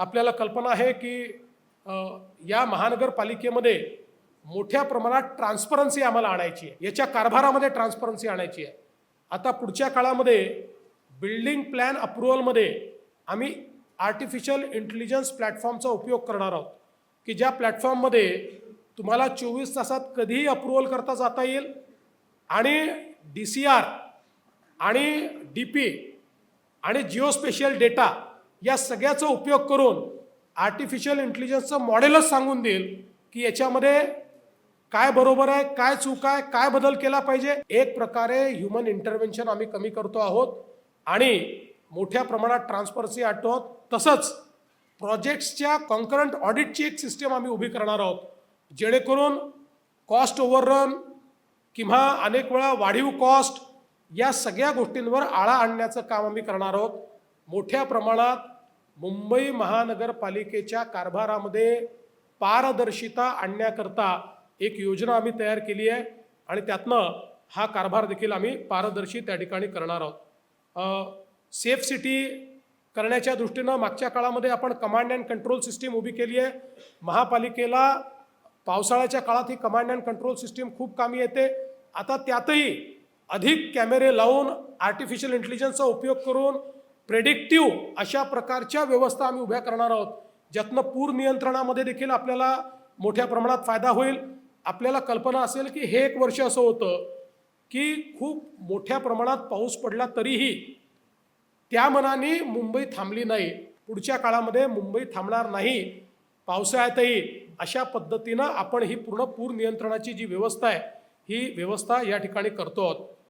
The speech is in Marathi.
आपल्याला कल्पना आहे की या महानगरपालिकेमध्ये मोठ्या प्रमाणात ट्रान्सपरन्सी आम्हाला आणायची आहे, याच्या कारभारामध्ये ट्रान्सपरन्सी आणायची आहे। आता पुढच्या काळामध्ये बिल्डिंग प्लॅन अप्रूव्हलमध्ये आम्ही आर्टिफिशियल इंटेलिजन्स प्लॅटफॉर्मचा उपयोग करणार आहोत की ज्या प्लॅटफॉर्ममध्ये तुम्हाला 24 तासात कधीही अप्रूव्हल करता जाता येईल आणि DCR आणि DP आणि जिओस्पेशियल डेटा या सगळ्याचा उपयोग करून आर्टिफिशियल इंटेलिजन्सचं मॉडेलच सांगून देईल की याच्यामध्ये काय बरोबर आहे, काय चूक आहे, काय बदल केला पाहिजे। एक प्रकारे ह्यूमन इंटरव्हेन्शन आम्ही कमी करतो आहोत आणि मोठ्या प्रमाणात ट्रान्सपरन्सी आणतो आहोत। तसंच प्रोजेक्ट्सच्या कॉन्करंट ऑडिटची एक सिस्टीम आम्ही उभी करणार आहोत, जेणेकरून कॉस्ट ओव्हररन किंवा अनेक वेळा वाढीव कॉस्ट या सगळ्या गोष्टींवर आळा आणण्याचं काम आम्ही करणार आहोत। मोठ्या प्रमाणात मुंबई महानगरपालिकेच्या कारभारामध्ये पारदर्शिता आणण्याकरता एक योजना आम्ही तयार केली आहे आणि त्यातनं हा कारभार देखील आम्ही पारदर्शी त्या ठिकाणी करणार आहोत। सेफ सिटी करण्याच्या दृष्टीनं मागच्या काळामध्ये आपण कमांड अँड कंट्रोल सिस्टीम उभी केली आहे। महापालिकेला पावसाळ्याच्या काळात ही कमांड अँड कंट्रोल सिस्टीम खूप कामी येते। आता त्यातही अधिक कॅमेरे लावून आर्टिफिशियल इंटेलिजन्सचा उपयोग करून प्रेडिक्टिव्ह अशा प्रकारच्या व्यवस्था आम्ही उभ्या करणार आहोत, ज्यातनं पूर नियंत्रणामध्ये देखील आपल्याला मोठ्या प्रमाणात फायदा होईल। आपल्याला कल्पना असेल की हे एक वर्ष असं होतं की खूप मोठ्या प्रमाणात पाऊस पडला तरीही त्या मनाने मुंबई थांबली नाही। पुढच्या काळामध्ये मुंबई थांबणार नाही, पावसाळ्यातही अशा पद्धतीनं आपण ही पूर्ण पूर नियंत्रणाची जी व्यवस्था आहे ही व्यवस्था या ठिकाणी करतो आहोत।